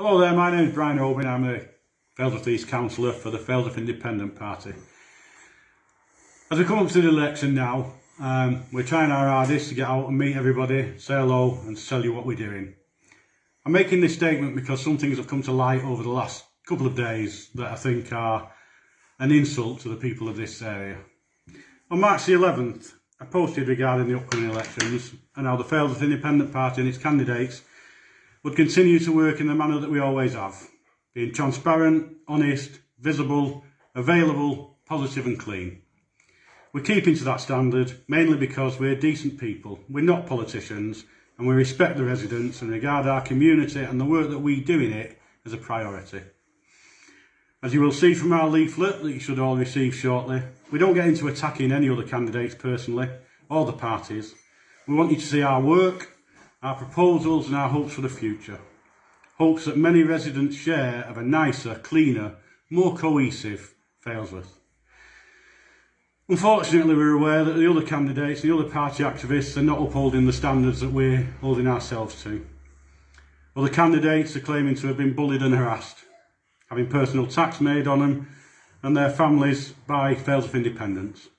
Hello there, my name is Blain. I'm a Failsworth East councillor for the Failsworth Independent Party. As we come up to the election now, we're trying our hardest to get out and meet everybody, say hello and tell you what we're doing. I'm making this statement because some things have come to light over the last couple of days that I think are an insult to the people of this area. On March the 11th, I posted regarding the upcoming elections and how the Failsworth Independent Party and its candidates would continue to work in the manner that we always have, being transparent, honest, visible, available, positive and clean. We're keeping to that standard, mainly because we're decent people, we're not politicians, and we respect the residents and regard our community and the work that we do in it as a priority. As you will see from our leaflet that you should all receive shortly, we don't get into attacking any other candidates personally, or the parties. We want you to see our work, our proposals and our hopes for the future. Hopes that many residents share of a nicer, cleaner, more cohesive Failsworth. Unfortunately, we're aware that the other candidates, the other party activists are not upholding the standards that we're holding ourselves to. Other candidates are claiming to have been bullied and harassed, having personal attacks made on them and their families by Failsworth independents.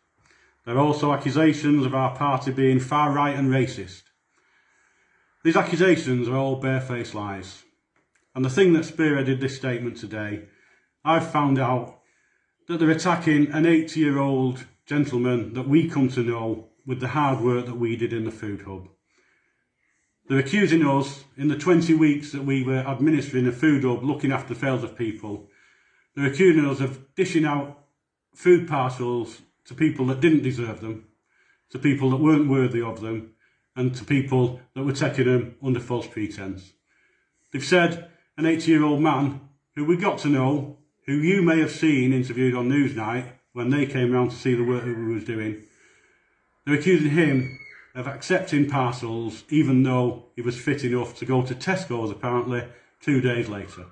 There are also accusations of our party being far right and racist. These accusations are all barefaced lies. And the thing that spearheaded this statement today, I've found out that they're attacking an 80-year-old gentleman that we come to know with the hard work that we did in the food hub. They're accusing us, in the 20 weeks that we were administering a food hub looking after Failsworth people, they're accusing us of dishing out food parcels to people that didn't deserve them, to people that weren't worthy of them, and to people that were taking them under false pretense. They've said an 80-year-old man who we got to know, who you may have seen interviewed on Newsnight when they came round to see the work that we was doing. They're accusing him of accepting parcels even though he was fit enough to go to Tesco's apparently 2 days later.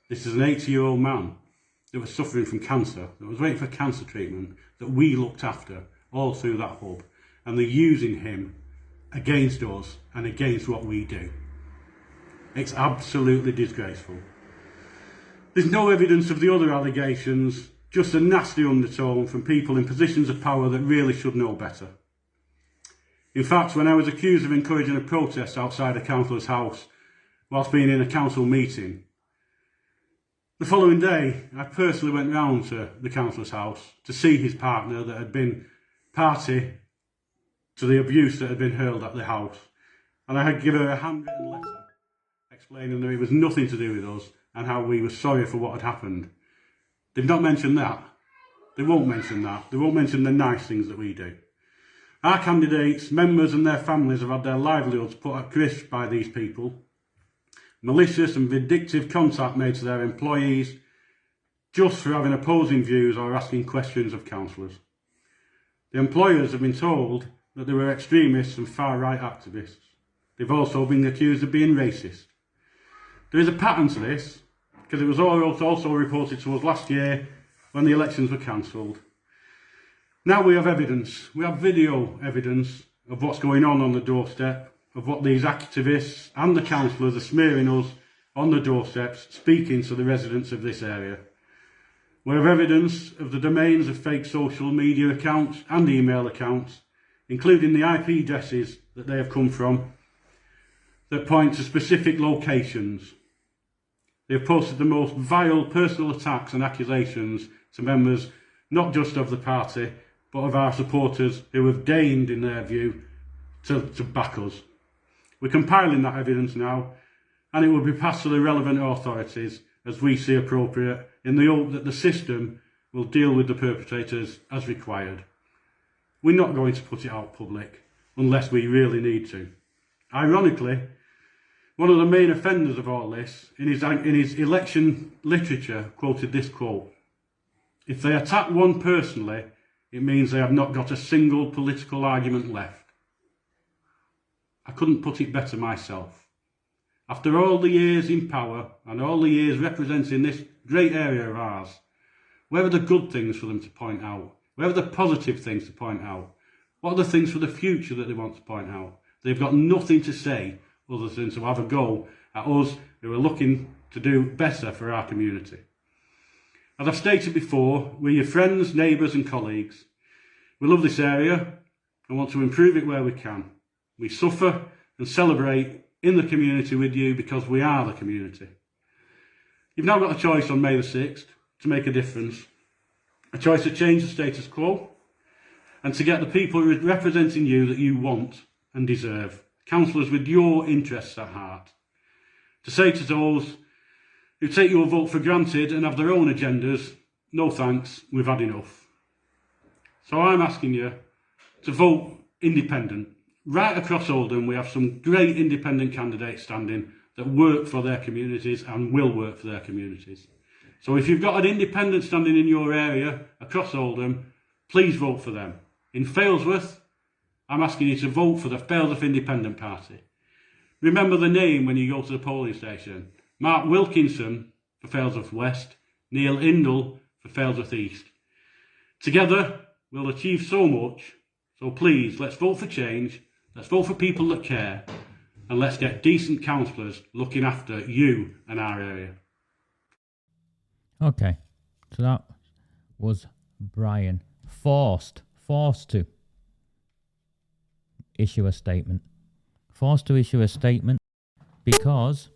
This is an 80-year-old man that was suffering from cancer, that was waiting for cancer treatment, that we looked after all through that hub, and they're using him against us and against what we do. It's absolutely disgraceful. There's no evidence of the other allegations, just a nasty undertone from people in positions of power that really should know better. In fact, when I was accused of encouraging a protest outside a councillor's house whilst being in a council meeting, the following day I personally went round to the councillor's house to see his partner that had been party to the abuse that had been hurled at the house, and I had given her a handwritten letter explaining that it was nothing to do with us and how we were sorry for what had happened. They've not mentioned that. They won't mention that. They won't mention the nice things that we do. Our candidates, members and their families have had their livelihoods put at risk by these people. Malicious and vindictive contact made to their employees just for having opposing views or asking questions of councillors. The employers have been told that they were extremists and far-right activists. They've also been accused of being racist. There is a pattern to this, because it was also reported to us last year when the elections were cancelled. Now we have evidence, we have video evidence of what's going on the doorstep, of what these activists and the councillors are smearing us on the doorsteps, speaking to the residents of this area. We have evidence of the domains of fake social media accounts and email accounts, including the IP addresses that they have come from, that point to specific locations. They have posted the most vile personal attacks and accusations to members not just of the party, but of our supporters who have deigned, in their view, to back us. We're compiling that evidence now, and it will be passed to the relevant authorities as we see appropriate, in the hope that the system will deal with the perpetrators as required. We're not going to put it out public unless we really need to. Ironically, one of the main offenders of all this, in his election literature, quoted this quote: "If they attack one personally, it means they have not got a single political argument left." I couldn't put it better myself. After all the years in power and all the years representing this great area of ours, where are the good things for them to point out? Where are the positive things to point out? What are the things for the future that they want to point out? They've got nothing to say other than to have a go at us who are looking to do better for our community. As I've stated before, we're your friends, neighbours and colleagues. We love this area and want to improve it where we can. We suffer and celebrate in the community with you because we are the community. You've now got a choice on May the 6th to make a difference. A choice to change the status quo and to get the people representing you that you want and deserve. Councillors with your interests at heart. To say to those who take your vote for granted and have their own agendas, no thanks, we've had enough. So I'm asking you to vote independent. Right across Oldham, we have some great independent candidates standing that work for their communities and will work for their communities. So if you've got an independent standing in your area across Oldham, please vote for them. In Failsworth, I'm asking you to vote for the Failsworth Independent Party. Remember the name when you go to the polling station. Mark Wilkinson for Failsworth West, Neil Indle for Failsworth East. Together, we'll achieve so much. So please, let's vote for change. Let's vote for people that care. And let's get decent councillors looking after you and our area. Okay, so that was Brian. Forced to issue a statement. Forced to issue a statement because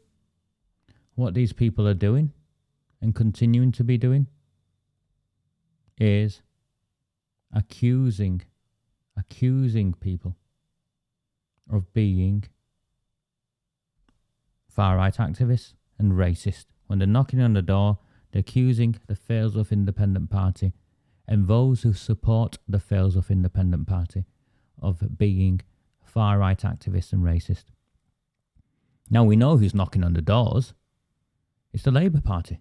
what these people are doing and continuing to be doing is accusing people of being far-right activists and racist. When they're knocking on the door, they're accusing the Failsworth Independent Party and those who support the Failsworth Independent Party of being far-right activists and racist. Now we know who's knocking on the doors. It's the Labour Party.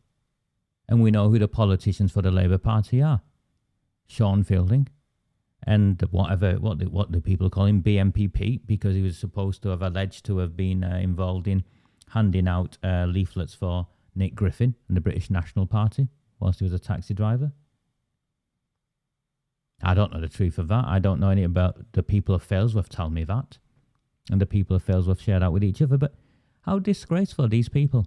And we know who the politicians for the Labour Party are. Sean Fielding and what do people call him, BMP Pete, because he was supposed to have alleged to have been involved in handing out leaflets for Nick Griffin and the British National Party whilst he was a taxi driver. I don't know the truth of that. I don't know any about the people of Failsworth tell me that. And the people of Failsworth share that with each other. But how disgraceful are these people?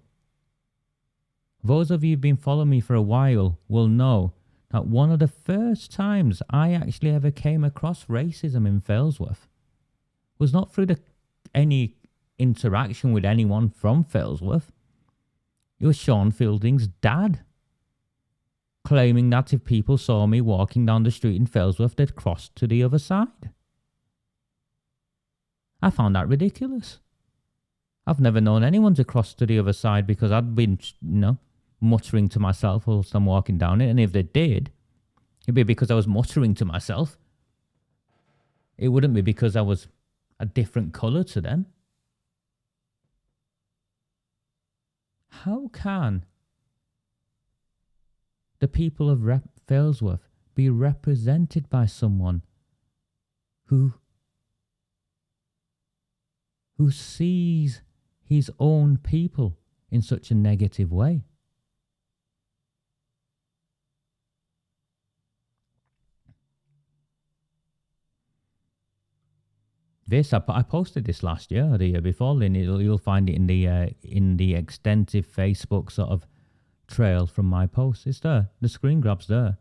Those of you who've been following me for a while will know that one of the first times I actually ever came across racism in Failsworth was not through any interaction with anyone from Failsworth. It was Sean Fielding's dad claiming that if people saw me walking down the street in Failsworth, they'd cross to the other side. I found that ridiculous. I've never known anyone to cross to the other side because I'd been, muttering to myself whilst I'm walking down it. And if they did, it'd be because I was muttering to myself. It wouldn't be because I was a different colour to them. How can the people of Failsworth be represented by someone who sees his own people in such a negative way? This I posted this last year or the year before, Lynn. You'll find it in the extensive Facebook sort of trail from my post. It's there. The screen grab's there.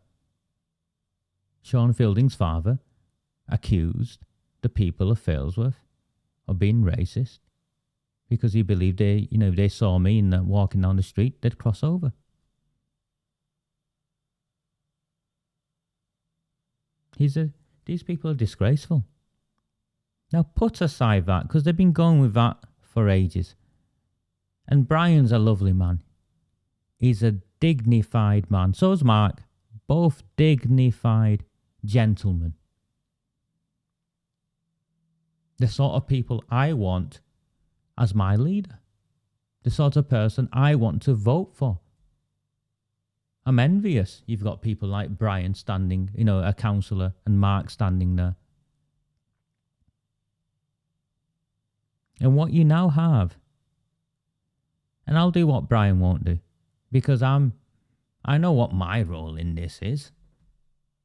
Sean Fielding's father accused the people of Failsworth of being racist because he believed they saw me walking down the street, they'd cross over. These people are disgraceful. Now put aside that, because they've been going with that for ages. And Brian's a lovely man. He's a dignified man. So is Mark. Both dignified gentlemen. The sort of people I want as my leader. The sort of person I want to vote for. I'm envious. You've got people like Brian standing, a councillor, and Mark standing there. And what you now have, and I'll do what Brian won't do, because I know what my role in this is,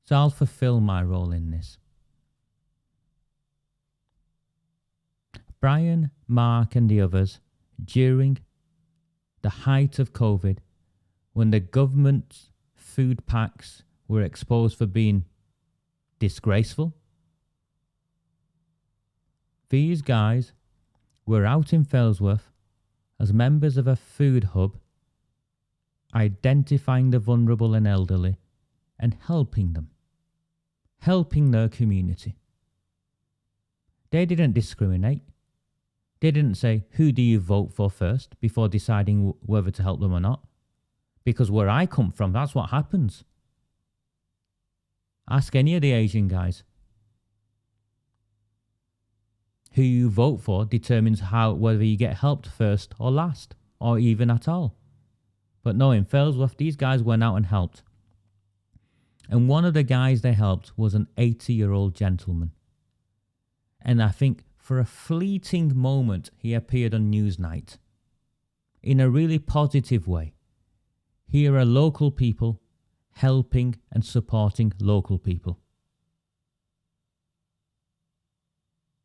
so I'll fulfill my role in this. Brian, Mark and the others, during the height of COVID, when the government's food packs were exposed for being disgraceful. These guys were out in Failsworth as members of a food hub, identifying the vulnerable and elderly and helping them, helping their community. They didn't discriminate. They didn't say, who do you vote for first before deciding whether to help them or not? Because where I come from, that's what happens. Ask any of the Asian guys. Who you vote for determines whether you get helped first or last, or even at all. But no, in Failsworth, these guys went out and helped. And one of the guys they helped was an 80-year-old gentleman. And I think for a fleeting moment, he appeared on Newsnight in a really positive way. Here are local people helping and supporting local people.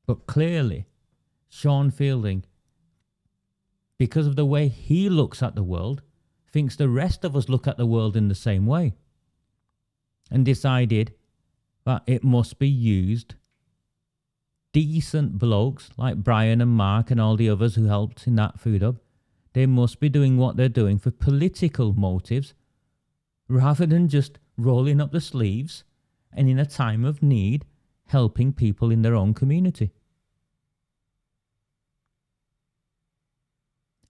But clearly, Sean Fielding, because of the way he looks at the world, thinks the rest of us look at the world in the same way, and decided that it must be used. Decent blokes like Brian and Mark and all the others who helped in that food hub, they must be doing what they're doing for political motives rather than just rolling up the sleeves and in a time of need helping people in their own community.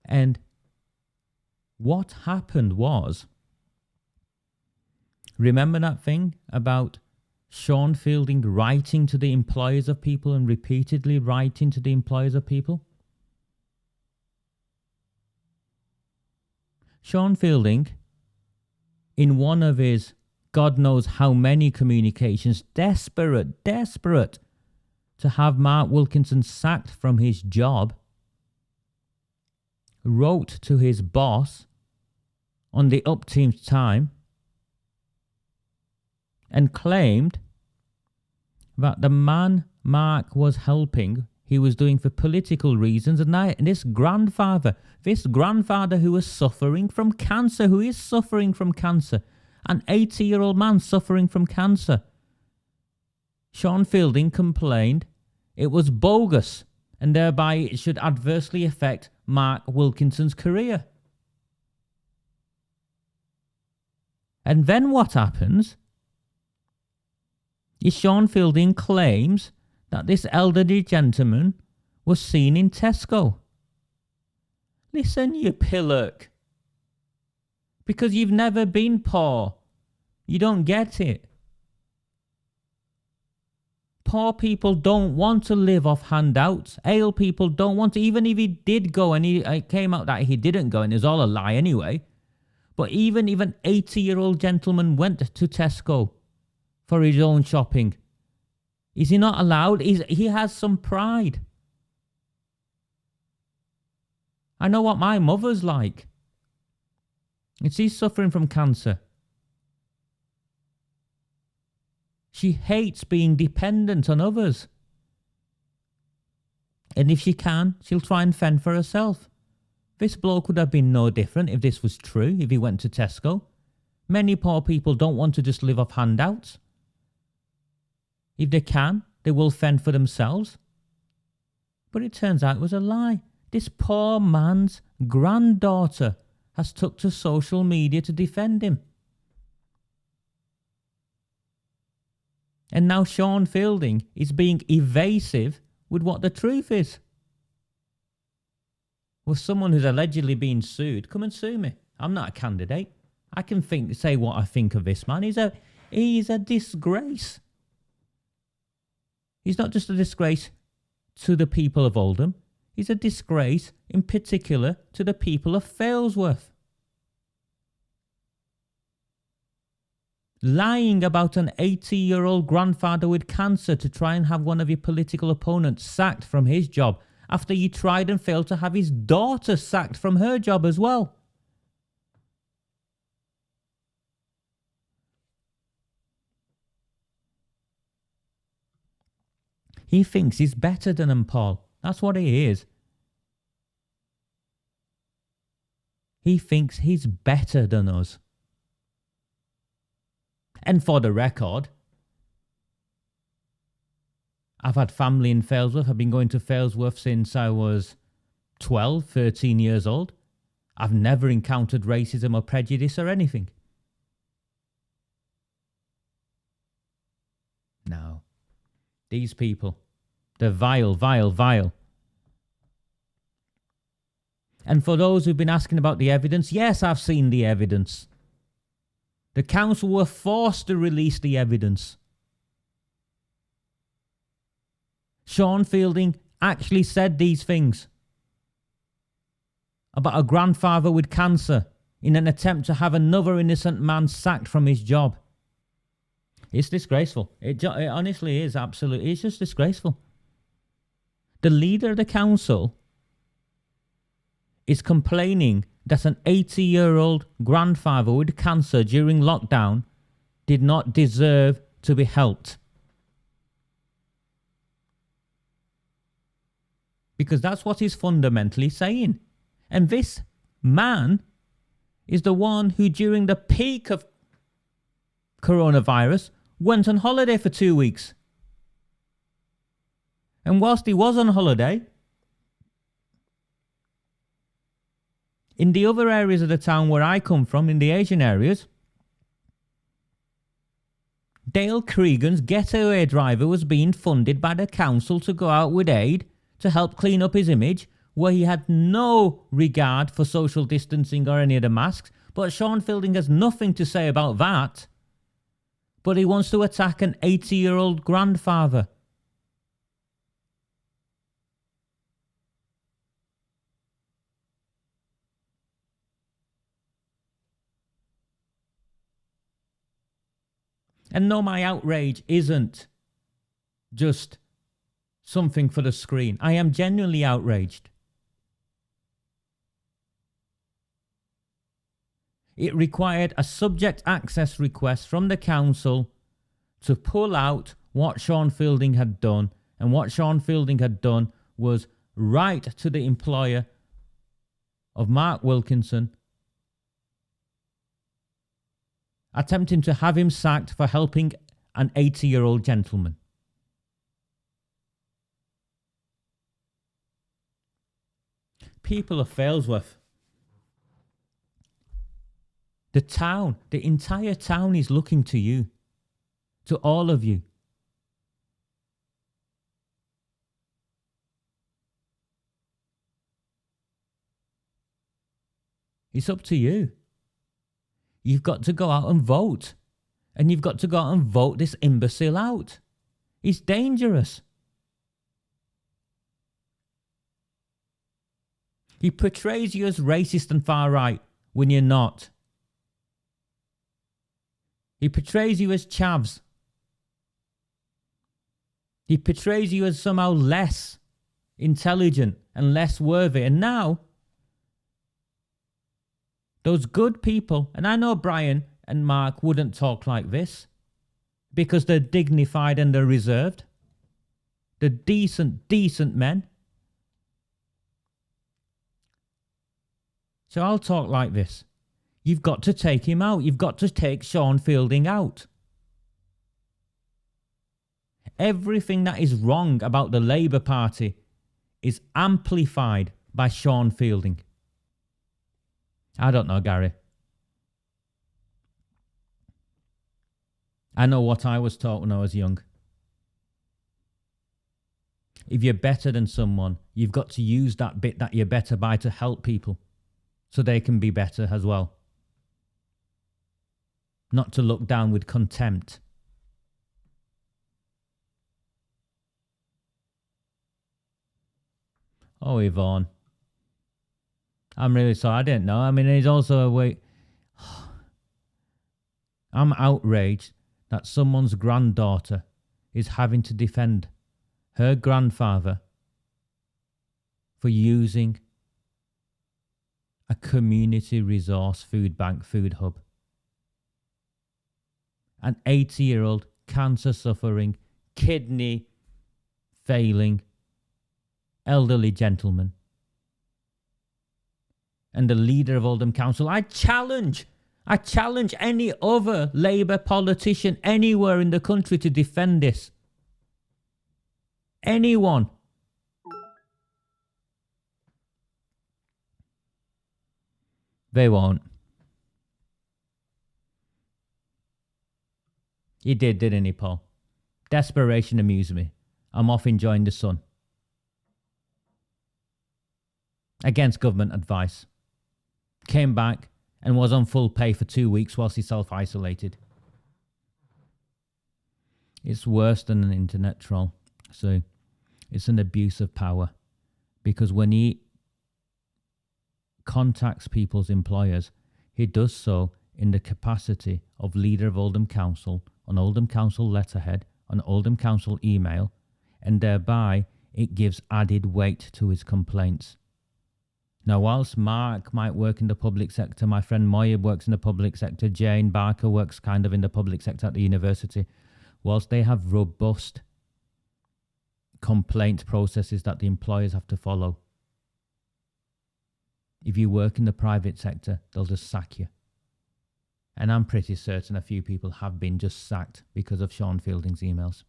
And what happened was, remember that thing about Sean Fielding writing to the employers of people and repeatedly writing to the employers of people? Sean Fielding, in one of his God knows how many communications, desperate to have Mark Wilkinson sacked from his job, wrote to his boss on the Upteam's time and claimed that the man Mark was helping, he was doing for political reasons, and this grandfather who was suffering from cancer, an 80-year-old man suffering from cancer. Sean Fielding complained it was bogus and thereby it should adversely affect Mark Wilkinson's career. And then what happens is Sean Fielding claims that this elderly gentleman was seen in Tesco. Listen, you pillock. Because you've never been poor. You don't get it. Poor people don't want to live off handouts. Ale people don't want to, even if he did go and it came out that he didn't go and it was all a lie anyway. But even if an 80-year-old gentleman went to Tesco for his own shopping, is he not allowed? He has some pride. I know what my mother's like. She's suffering from cancer. She hates being dependent on others. And if she can, she'll try and fend for herself. This bloke would have been no different if this was true, if he went to Tesco. Many poor people don't want to just live off handouts. If they can, they will fend for themselves. But it turns out it was a lie. This poor man's granddaughter has took to social media to defend him. And now Sean Fielding is being evasive with what the truth is. Well, someone who's allegedly been sued, come and sue me. I'm not a candidate. I can say what I think of this man. He's a disgrace. He's not just a disgrace to the people of Oldham. He's a disgrace in particular to the people of Failsworth. Lying about an 80-year-old grandfather with cancer to try and have one of your political opponents sacked from his job after you tried and failed to have his daughter sacked from her job as well. He thinks he's better than him, Paul. That's what he is. He thinks he's better than us. And for the record, I've had family in Failsworth. I've been going to Failsworth since I was 12, 13 years old. I've never encountered racism or prejudice or anything. No. These people, they're vile, vile, vile. And for those who've been asking about the evidence, yes, I've seen the evidence. The council were forced to release the evidence. Sean Fielding actually said these things about a grandfather with cancer in an attempt to have another innocent man sacked from his job. It's disgraceful. It honestly is absolutely. It's just disgraceful. The leader of the council is complaining that an 80-year-old grandfather with cancer during lockdown did not deserve to be helped. Because that's what he's fundamentally saying. And this man is the one who, during the peak of coronavirus, went on holiday for 2 weeks. And whilst he was on holiday, in the other areas of the town where I come from, in the Asian areas, Dale Cregan's getaway driver was being funded by the council to go out with aid to help clean up his image, where he had no regard for social distancing or any of the masks. But Sean Fielding has nothing to say about that. But he wants to attack an 80-year-old grandfather. And no, my outrage isn't just something for the screen. I am genuinely outraged. It required a subject access request from the council to pull out what Sean Fielding had done. And what Sean Fielding had done was write to the employer of Mark Wilkinson, attempting to have him sacked for helping an 80-year-old gentleman. People of Failsworth, the town, the entire town is looking to you, to all of you. It's up to you. You've got to go out and vote. And you've got to go out and vote this imbecile out. He's dangerous. He portrays you as racist and far right when you're not. He portrays you as chavs. He portrays you as somehow less intelligent and less worthy. And now, those good people, and I know Brian and Mark wouldn't talk like this because they're dignified and they're reserved. They're decent men. So I'll talk like this. You've got to take him out. You've got to take Sean Fielding out. Everything that is wrong about the Labour Party is amplified by Sean Fielding. I don't know, Gary. I know what I was taught when I was young. If you're better than someone, you've got to use that bit that you're better by to help people so they can be better as well. Not to look down with contempt. Oh, Yvonne. I'm really sorry. I didn't know. I mean, there's also a way. I'm outraged that someone's granddaughter is having to defend her grandfather for using a community resource food bank food hub. An 80-year-old cancer-suffering, kidney-failing, elderly gentleman. and the leader of Oldham Council. I challenge any other Labour politician anywhere in the country to defend this. Anyone. They won't. He did, didn't he, Paul? Desperation amused me. I'm off enjoying the sun. Against government advice. Came back and was on full pay for 2 weeks whilst he self-isolated. It's worse than an internet troll. So it's an abuse of power. Because when he contacts people's employers, he does so in the capacity of leader of Oldham Council, on Oldham Council letterhead, on Oldham Council email, and thereby it gives added weight to his complaints. Now, whilst Mark might work in the public sector, my friend Moya works in the public sector, Jane Barker works kind of in the public sector at the university, whilst they have robust complaint processes that the employers have to follow, if you work in the private sector, they'll just sack you. And I'm pretty certain a few people have been just sacked because of Sean Fielding's emails.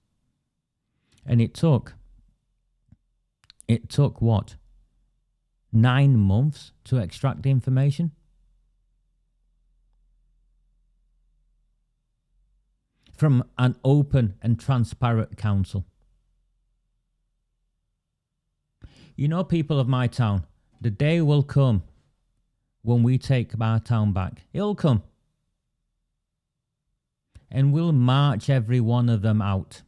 And it took what? 9 months to extract the information? From an open and transparent council. You know, people of my town, the day will come when we take our town back. It'll come. And we'll march every one of them out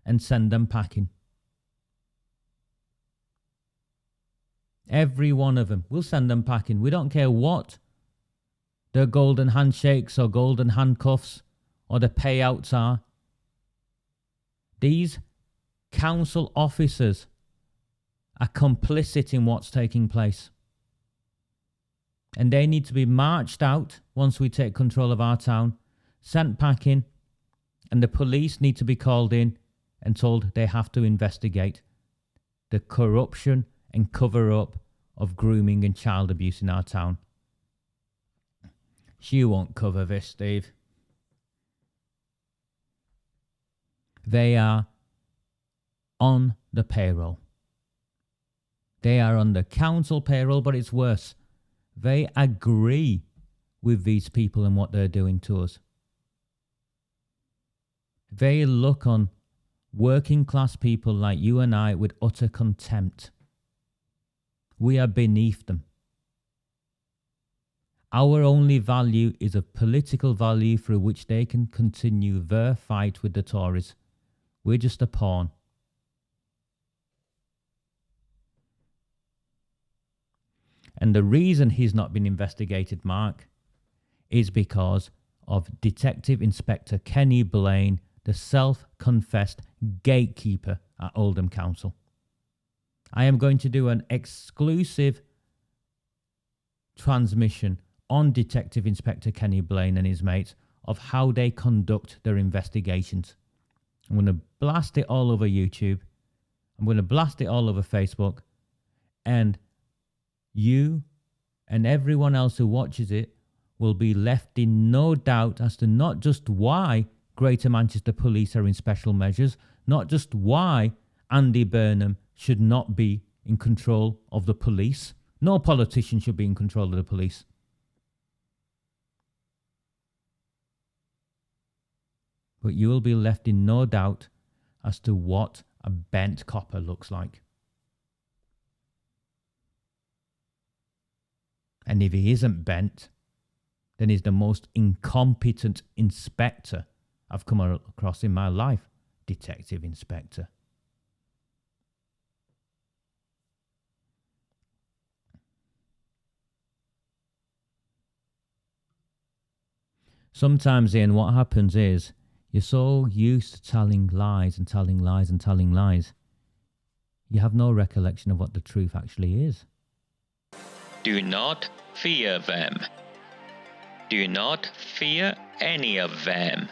and send them packing. Every one of them. We'll send them packing. We don't care what their golden handshakes or golden handcuffs or the payouts are. These council officers are complicit in what's taking place. And they need to be marched out once we take control of our town, sent packing, and the police need to be called in and told they have to investigate the corruption and cover-up of grooming and child abuse in our town. She won't cover this, Steve. They are on the payroll. They are on the council payroll, but it's worse. They agree with these people and what they're doing to us. They look on working class people like you and I with utter contempt. We are beneath them. Our only value is a political value through which they can continue their fight with the Tories. We're just a pawn. And the reason he's not been investigated, Mark, is because of Detective Inspector Kenny Blain, the self-confessed gatekeeper at Oldham Council. I am going to do an exclusive transmission on Detective Inspector Kenny Blain and his mates of how they conduct their investigations. I'm going to blast it all over YouTube. I'm going to blast it all over Facebook. And you and everyone else who watches it will be left in no doubt as to not just why Greater Manchester Police are in special measures, not just why Andy Burnham should not be in control of the police. No politician should be in control of the police. But you will be left in no doubt as to what a bent copper looks like. And if he isn't bent, then he's the most incompetent inspector I've come across in my life. Detective Inspector. Sometimes, Ian, what happens is you're so used to telling lies and telling lies and telling lies, you have no recollection of what the truth actually is. Do not fear them. Do not fear any of them.